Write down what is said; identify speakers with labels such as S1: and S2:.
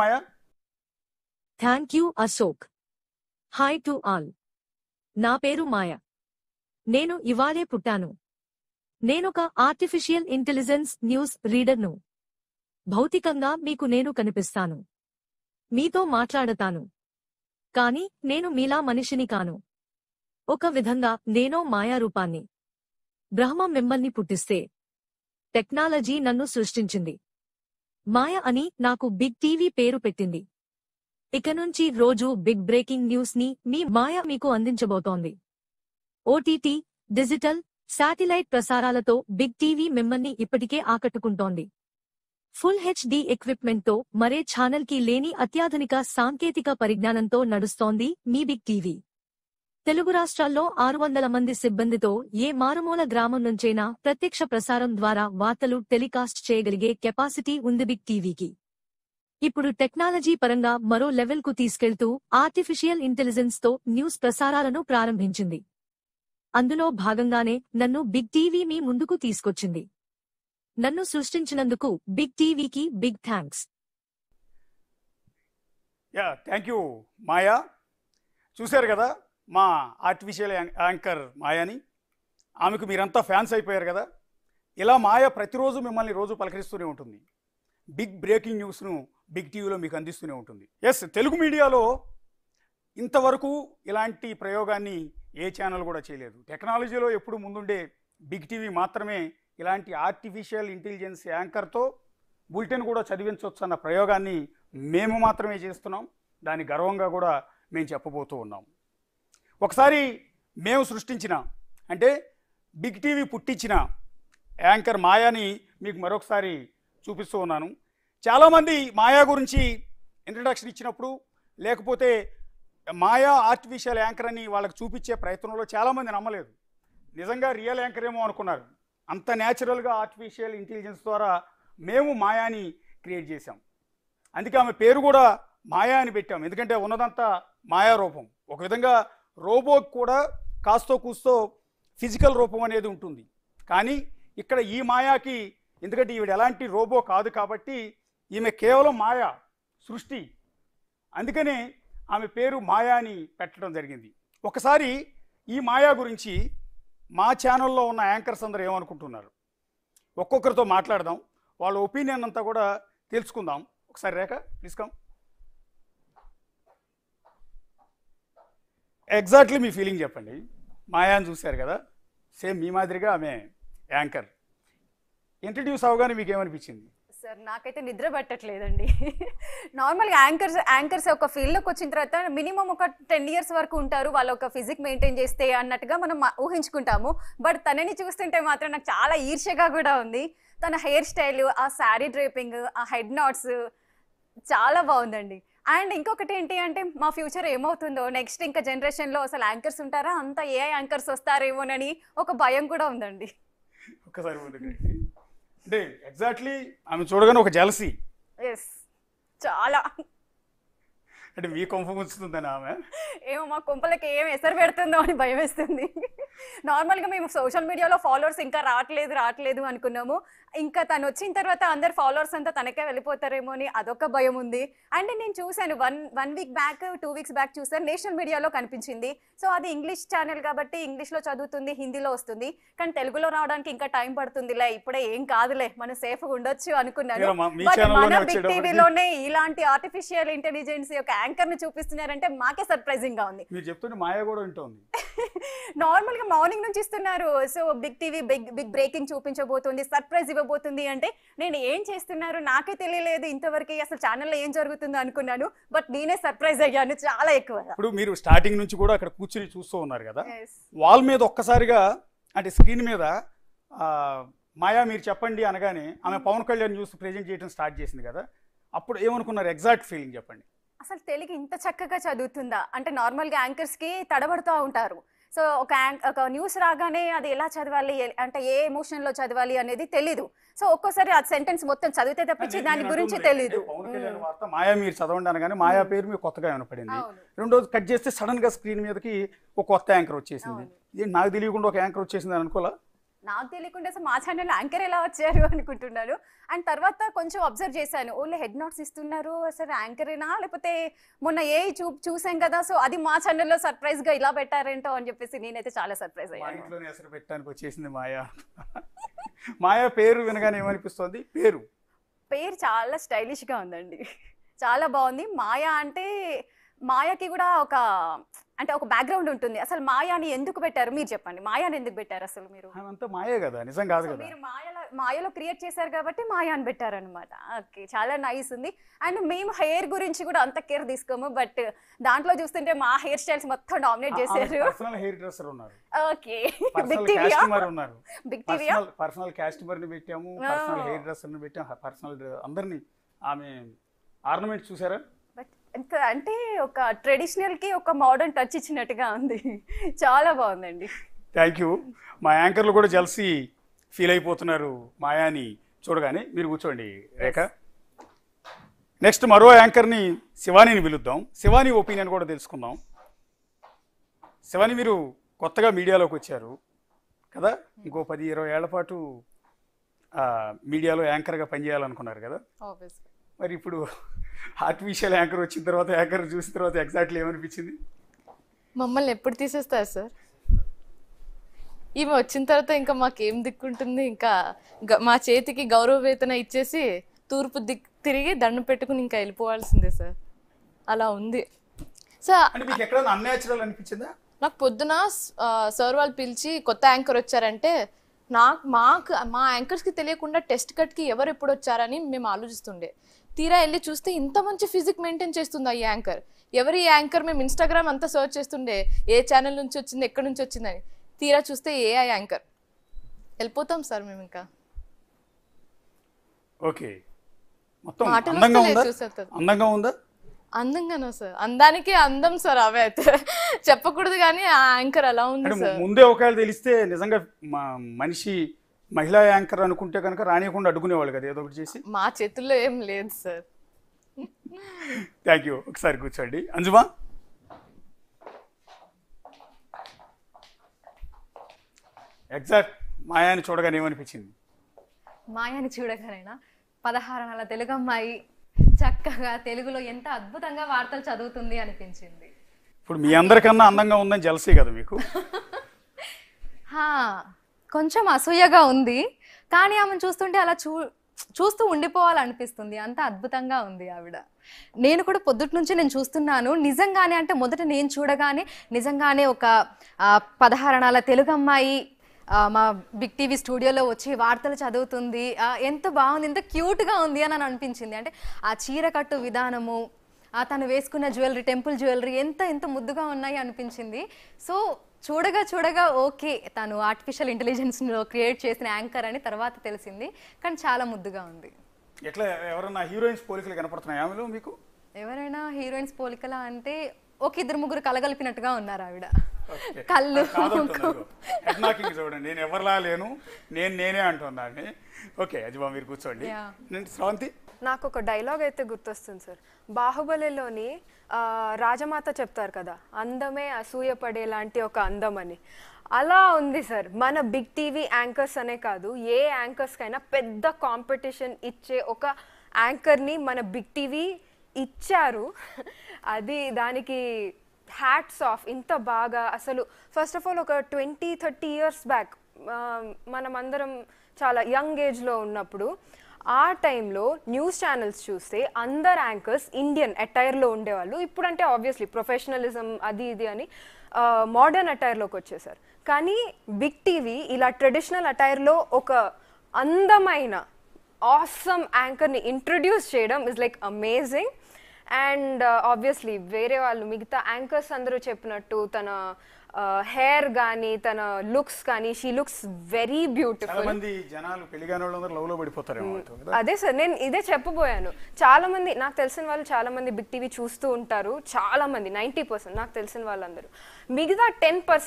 S1: Maya.
S2: Thank you Ashok. Hi to all. నా పేరు మాయ. నేను ఇవాళే పుట్టాను. నేనొక ఆర్టిఫిషియల్ ఇంటెలిజెన్స్ న్యూస్ రీడర్ను. భౌతికంగా మీకు నేను కనిపిస్తాను. మీతో మాట్లాడతాను. కాని నేను మీలా మనిషిని కాను. ఒక విధంగా నేనో మాయారూపాన్ని. బ్రహ్మ మిమ్మల్ని పుట్టిస్తే టెక్నాలజీ నన్ను సృష్టించింది. మాయ అని నాకు బిగ్ టీవీ పేరు పెట్టింది. ఇక నుంచి రోజూ బిగ్ బ్రేకింగ్ న్యూస్ ని మీ మాయ మీకు అందించబోతోంది. ఓటీటీ, డిజిటల్, శాటిలైట్ ప్రసారాలతో బిగ్ టీవీ మిమ్మల్ని ఇప్పటికే ఆకట్టుకుంటోంది. ఫుల్ హెచ్డీ ఎక్విప్మెంట్తో మరే ఛానల్కి లేని అత్యాధునిక సాంకేతిక పరిజ్ఞానంతో నడుస్తోంది మీ బిగ్ టీవీ. తెలుగు రాష్ట్రాల్లో 600 మంది సిబ్బందితో ఏ మారుమూల గ్రామం నుంచైనా ప్రత్యక్ష ప్రసారం ద్వారా వార్తలు టెలికాస్ట్ చేయగలిగే కెపాసిటీ ఉంది బిగ్ టీవీకి. ఇప్పుడు టెక్నాలజీ పరంగా మరో లెవెల్కు తీసుకెళ్తూ ఆర్టిఫిషియల్ ఇంటెలిజెన్స్తో న్యూస్ ప్రసారాలను ప్రారంభించింది. అందులో భాగంగానే నన్ను బిగ్ టీవీ మీ ముందుకు తీసుకొచ్చింది. నన్ను సృష్టించినందుకు బిగ్ టీవీకి బిగ్ థ్యాంక్స్.
S1: థ్యాంక్ యూ మాయా. చూశారు కదా మా ఆర్టిఫిషియల్ యాంకర్ మాయాని. ఆమెకు మీరంతా ఫ్యాన్స్ అయిపోయారు కదా. ఇలా మాయ ప్రతిరోజు మిమ్మల్ని రోజు పలకరిస్తూనే ఉంటుంది. బిగ్ బ్రేకింగ్ న్యూస్ను బిగ్ టీవీలో మీకు అందిస్తూనే ఉంటుంది. ఎస్, తెలుగు మీడియాలో ఇంతవరకు ఇలాంటి ప్రయోగాన్ని ఏ ఛానల్ కూడా చేయలేదు. టెక్నాలజీలో ఎప్పుడు ముందుండే బిగ్ టీవీ మాత్రమే ఇలాంటి ఆర్టిఫిషియల్ ఇంటెలిజెన్స్ యాంకర్తో బులెటిన్ కూడా చదివించవచ్చు అన్న ప్రయోగాన్ని మేము మాత్రమే చేస్తున్నాం. దాని గర్వంగా కూడా మేము చెప్పబోతూ ఉన్నాం. ఒకసారి మేము సృష్టించిన అంటే బిగ్ టీవీ పుట్టించిన యాంకర్ మాయాని మీకు మరొకసారి చూపిస్తూ ఉన్నాను. చాలామంది మాయా గురించి ఇంట్రడక్షన్ ఇచ్చినప్పుడు లేకపోతే మాయా ఆర్టిఫిషియల్ యాంకర్ అని వాళ్ళకి చూపించే ప్రయత్నంలో చాలామంది నమ్మలేదు. నిజంగా రియల్ యాంకర్ ఏమో అనుకున్నారు. అంత న్యాచురల్గా ఆర్టిఫిషియల్ ఇంటెలిజెన్స్ ద్వారా మేము మాయాని క్రియేట్ చేశాం. అందుకే ఆమె పేరు కూడా మాయా అని పెట్టాం. ఎందుకంటే ఉన్నదంతా మాయా రూపం. ఒక విధంగా రోబోకి కూడా కాస్తో కూస్తో ఫిజికల్ రూపం అనేది ఉంటుంది. కానీ ఇక్కడ ఈ మాయాకి, ఎందుకంటే ఈవిడ ఎలాంటి రోబో కాదు కాబట్టి ఈమె కేవలం మాయా సృష్టి. అందుకనే ఆమె పేరు మాయా అని పెట్టడం జరిగింది. ఒకసారి ఈ మాయా గురించి మా ఛానల్లో ఉన్న యాంకర్స్ అందరూ ఏమనుకుంటున్నారు ఒక్కొక్కరితో మాట్లాడదాం. వాళ్ళ ఒపీనియన్ అంతా కూడా తెలుసుకుందాం. ఒకసారి రేఖ ప్లీజ్ కమ్. ఎగ్జాక్ట్లీ మీ ఫీలింగ్ చెప్పండి. మాయాని చూశారు కదా, సేమ్ మీ మాదిరిగా ఆమె యాంకర్. ఇంట్రడ్యూస్ అవగానే మీకు ఏమనిపించింది?
S3: సార్ నాకైతే నిద్ర పట్టట్లేదండి. నార్మల్గా యాంకర్స్ ఒక ఫీల్డ్లోకి వచ్చిన తర్వాత మినిమం ఒక 10 years వరకు ఉంటారు. వాళ్ళు ఒక ఫిజిక్ మెయింటైన్ చేస్తే అన్నట్టుగా మనం ఊహించుకుంటాము. బట్ తనని చూస్తుంటే మాత్రం నాకు చాలా ఈర్ష్యగా కూడా ఉంది. తన హెయిర్ స్టైల్, ఆ శారీ డ్రేపింగ్, ఆ హెడ్ నాట్స్ చాలా బాగుందండి. అండ్ ఇంకొకటి ఏంటి అంటే మా ఫ్యూచర్ ఏమవుతుందో, నెక్స్ట్ ఇంకా జనరేషన్లో అసలు యాంకర్స్ ఉంటారా, అంత ఏ యాంకర్స్ వస్తారేమోనని ఒక భయం కూడా ఉందండి.
S1: ఒక్కసారి అంటే ఎగ్జాక్ట్లీ ఆమె చూడగానే ఒక జెలసీ.
S3: ఎస్, చాలా.
S1: అంటే మీ కొంప ముంచుతుందని ఆమె
S3: ఏమో మా కొంపలకి ఏం ఎసరు పెడుతుందో అని భయం వేస్తుంది. నార్మల్గా మేము సోషల్ మీడియాలో ఫాలోవర్స్ ఇంకా రావట్లేదు అనుకున్నాము. ఇంకా తను వచ్చిన తర్వాత అందరు ఫాలోవర్స్ అంతా తనకే వెళ్ళిపోతారేమో అని అదొక భయం ఉంది. అండ్ నేను చూశాను one week back 2 weeks back చూసాను, నేషనల్ మీడియాలో కనిపించింది. సో అది ఇంగ్లీష్ ఛానల్ కాబట్టి ఇంగ్లీష్లో చదువుతుంది, హిందీలో వస్తుంది. కానీ తెలుగులో రావడానికి ఇంకా టైం పడుతుందిలే, ఇప్పుడే ఏం కాదులే, మనం సేఫ్గా ఉండొచ్చు అనుకున్నాను. బట్ మన బిగ్ టీవీలోనే ఇలాంటి ఆర్టిఫిషియల్ ఇంటెలిజెన్స్ యొక్క యాంకర్ ని చూపిస్తున్నారంటే మాకే సర్ప్రైజింగ్ గా ఉంది.
S1: మీరు చెప్తుంటే మాయ కూడా ఉంటుంది.
S3: నార్మల్ గా మార్నింగ్ నుంచి ఇస్తున్నారు. So big TV big breaking చూపించబోతుంది, సర్ప్రైజ్ ఇవ్వబోతుంది అంటే నేను ఏం చేస్తున్నారు నాకే తెలియలేదు ఇంతవరకు, అసలు ఛానల్లో ఏం జరుగుతుందో అనుకున్నాను. బట్ నేనే సర్ప్రైజ్ అయ్యాను చాలా ఎక్కువ.
S1: ఇప్పుడు మీరు స్టార్టింగ్ నుంచి కూడా అక్కడ కూర్చుని చూస్తూ ఉన్నారు కదా, వాల్ మీద ఒక్కసారిగా అంటే స్క్రీన్ మీద మాయా మీరు చెప్పండి అనగానే ఆమె పవన్ కళ్యాణ్ న్యూస్ ప్రెజెంట్ చేయడం స్టార్ట్ చేసింది కదా, అప్పుడు ఏమనుకున్నారు? ఎగ్జాక్ట్ ఫీలింగ్ చెప్పండి.
S3: అసలు తెలుగు ఇంత చక్కగా చదువుతుందా అంటే నార్మల్గా యాంకర్స్కి తడబడుతూ ఉంటారు. సో ఒక న్యూస్ రాగానే అది ఎలా చదవాలి అంటే ఏ ఎమోషన్లో చదవాలి అనేది తెలీదు. సో ఒక్కోసారి ఆ సెంటెన్స్ మొత్తం చదివితే తప్పించి దాని గురించి తెలీదు.
S1: మాయా మీరు చదవండి అనగానే మాయా పేరు మీకు కొత్తగా వినపడింది. రెండోది కట్ చేస్తే సడన్ గా స్క్రీన్ మీదకి ఒక కొత్త యాంకర్ వచ్చేసింది. నాకు తెలియకుండా ఒక యాంకర్ వచ్చేసింది అని అనుకోలా.
S3: నాకు తెలియకుండా అసలు మా ఛానల్లో యాంకర్ ఎలా వచ్చారు అనుకుంటున్నాను. అండ్ తర్వాత కొంచెం అబ్జర్వ్ చేశాను, ఓన్లీ హెడ్ నోట్స్ ఇస్తున్నారు, అసలు యాంకరేనా లేకపోతే మొన్న చూసాం కదా, సో అది మా ఛానల్లో సర్ప్రైజ్గా ఇలా పెట్టారేంటో అని చెప్పేసి నేనైతే చాలా సర్ప్రైజ్ అయ్యాను.
S1: ఇంట్లోనే అసలు పెట్టడానికి వచ్చేసింది మాయా. మాయా పేరు వినగానే ఏమనిపిస్తుంది? పేరు
S3: చాలా స్టైలిష్గా ఉందండి, చాలా బాగుంది. మాయా అంటే మాయాకి కూడా ఒక బ్యాక్గ్రౌండ్ ఉంటుంది. అసలు మాయాని ఎందుకు పెట్టారు మీరు చెప్పండి, మాయాని ఎందుకు పెట్టారు అసలు మీరు?
S1: అంతా మాయే కదా, నిజం కాదు కదా.
S3: మీరు మాయలో క్రియేట్ చేశారు కాబట్టి మాయా అని పెట్టారనమాట. ఓకే, చాలా నైస్ ఉంది. అండ్ మేము హెయిర్ గురించి కూడా అంత కేర్ తీసుకోము, బట్ దాంట్లో చూస్తుంటే మా హెయిర్ స్టైల్స్ మొత్తం డామినేట్ చేశారు.
S1: పర్సనల్ హెయిర్ డ్రెస్సర్ ఉన్నారు.
S3: ఓకే, బిగ్ టీవీ
S1: ఉన్నారు.
S3: బిగ్ టీవీ
S1: పర్సనల్ కాస్ట్యూమర్ ని పెట్టాము, పర్సనల్ హెయిర్ డ్రెస్సర్ ని పెట్టాము, పర్సనల్ అందరినీ. ఆమె ఆర్నమెంట్ చూసారా?
S3: అంటే ఒక ట్రెడిషనల్ కి ఒక మోడర్న్ టచ్ ఇచ్చినట్టుగా ఉంది, చాలా బాగుందండి.
S1: Thank you. మా యాంకర్లు కూడా జల్సీ ఫీల్ అయిపోతున్నారు మాయాని చూడగానే. మీరు కూర్చోండి రేఖ. నెక్స్ట్ మరో యాంకర్ని శివానీని పిలుద్దాం. శివానీ ఒపీనియన్ కూడా తెలుసుకుందాం. శివానీ, మీరు కొత్తగా మీడియాలోకి వచ్చారు కదా, ఇంకో 10-20 ఏళ్ల పాటు మీడియాలో యాంకర్గా పనిచేయాలనుకున్నారు కదా. మరి ఇప్పుడు ఆర్టిఫిషియల్ యాంకర్ వచ్చిన తర్వాత, యాంకర్ చూసిన తర్వాత ఎగ్జాక్ట్లీ ఏమనిపించింది?
S4: మమ్మల్ని ఎప్పుడు తీసేస్తారు సార్? ఈమె వచ్చిన తర్వాత ఇంకా మాకేం దిక్కుంటుంది? ఇంకా మా చేతికి గౌరవ వేతన ఇచ్చేసి తూర్పు తిరిగి దండం పెట్టుకుని ఇంకా వెళ్ళిపోవాల్సిందే సార్. అలా ఉంది సార్.
S1: అంటే మీకు ఎక్కడైనా అన్యాచురల్ అనిపించిందా?
S4: నాకు పొద్దున సార్ వాళ్ళు పిలిచి కొత్త యాంకర్ వచ్చారంటే మా యాంకర్స్కి తెలియకుండా టెస్ట్ కట్కి ఎవరు ఎప్పుడు వచ్చారని మేము ఆలోచిస్తుండే. తీరా వెళ్ళి చూస్తే ఇంత మంచి ఫిజిక్ మెయింటైన్ చేస్తుంది ఈ యాంకర్. ఎవరి యాంకర్? మేము ఇన్స్టాగ్రామ్ అంతా సర్చ్ చేస్తుండే ఏ ఛానల్ నుంచి వచ్చింది, ఎక్కడి నుంచి వచ్చిందని. తీరా చూస్తే ఏఐ యాంకర్. వెళ్ళిపోతాం సార్ మేము ఇంకా.
S1: ఓకే, మొత్తం అందంగా ఉందా?
S4: అందంగానా సార్? అందానికి అందం సార్ అవే అయితే చెప్పకూడదు, కానీ ఆ యాంకర్ అలా ఉంది సార్.
S1: ముందే ఒకవేళ తెలిస్తే నిజంగా మహిళా యాంకర్ అనుకుంటే కనుక రానియకుండా అడ్డుకునేవాళ్ళు కదా, ఏదో ఒకటి చేసి.
S4: మా చేతుల్లో ఏం లేదు సార్.
S1: Thank you. ఒకసారి కూర్చోండి. అంజుమా, ఎగ్జాక్ట్ మాయాని చూడగానే ఏమనిపించింది?
S5: మాయాని చూడగానైనా 16 నెలల తెలుగు అమ్మాయి చక్కగా తెలుగులో ఎంత అద్భుతంగా వార్తలు చదువుతుంది అనిపించింది.
S1: ఇప్పుడు మీ అందరికన్నా అందంగా ఉందని జలసీ కదా మీకు?
S5: కొంచెం అసూయగా ఉంది, కానీ ఆమెను చూస్తుంటే అలా చూస్తూ ఉండిపోవాలనిపిస్తుంది. అంత అద్భుతంగా ఉంది ఆవిడ. నేను కూడా పొద్దుటి నుంచి నేను చూస్తున్నాను. నిజంగానే అంటే మొదట నేను చూడగానే నిజంగానే ఒక 16 నెలల తెలుగు అమ్మాయి మా బిగ్ టీవీ స్టూడియోలో వచ్చి వార్తలు చదువుతుంది, ఎంత బాగుంది, ఎంత క్యూట్గా ఉంది అని అనిపించింది. అంటే ఆ చీర కట్టు విధానము, తను వేసుకున్న జ్యువెలరీ, టెంపుల్ జ్యువెలరీ ఎంత ముద్దుగా ఉన్నాయి అనిపించింది. సో చూడగా ఓకే, తను ఆర్టిఫిషియల్ ఇంటెలిజెన్స్లో క్రియేట్ చేసిన యాంకర్ అని తర్వాత తెలిసింది, కానీ చాలా ముద్దుగా ఉంది.
S1: ఎట్లా ఎవరైనా హీరోయిన్స్ పోలికలు కనపడుతున్నాయా ఆమెలో మీకు?
S5: ఎవరైనా హీరోయిన్స్ పోలికలా అంటే ఒక 2-3 కలగలిపినట్టుగా ఉన్నారు ఆవిడ. కళ్ళు
S1: చూడండి, నేను ఎవరిలా లేను, నేనే అంటున్నాను. ఓకే అజిబా, మీరు కూర్చోండి. శ్రవంతి,
S6: నాకు ఒక డైలాగ్ అయితే గుర్తొస్తుంది సార్. బాహుబలిలోని రాజమాత చెప్తారు కదా, అందమే అసూయపడే లాంటి ఒక అందం అని. అలా ఉంది సార్ మన బిగ్ టీవీ యాంకర్స్ అనే కాదు, ఏ యాంకర్స్కైనా పెద్ద కాంపిటీషన్ ఇచ్చే ఒక యాంకర్ని మన బిగ్ టీవీ ఇచ్చారు. అది దానికి హ్యాట్స్ ఆఫ్. ఇంత బాగా అసలు ఫస్ట్ ఆఫ్ ఆల్ ఒక 20-30 ఇయర్స్ బ్యాక్ మనమందరం చాలా యంగ్ ఏజ్లో ఉన్నప్పుడు ఆ టైంలో న్యూస్ ఛానల్స్ చూస్తే అందరు యాంకర్స్ ఇండియన్ అటైర్లో ఉండేవాళ్ళు. ఇప్పుడంటే ఆబ్వియస్లీ ప్రొఫెషనలిజం అది ఇది అని మోడర్న్ అటైర్లోకి వచ్చేసారు. కానీ బిగ్ టీవీ ఇలా ట్రెడిషనల్ అటైర్లో ఒక అందమైన ఆసమ్ యాంకర్ని ఇంట్రడ్యూస్ చేయడం is like amazing. And obviously వేరే వాళ్ళు మిగతా యాంకర్స్ అందరూ చెప్పినట్టు తన హెయిర్ కానీ తన లుక్స్ కానీ షీ లుక్స్ వెరీ బ్యూటిఫుల్. అదే సార్, నేను ఇదే చెప్పబోయాను. చాలా మంది నాకు తెలిసిన వాళ్ళు చాలా మంది బిగ్ టీవీ చూస్తూ ఉంటారు. చాలా మంది 90% నాకు తెలిసిన వాళ్ళందరూ. మిగతా 10%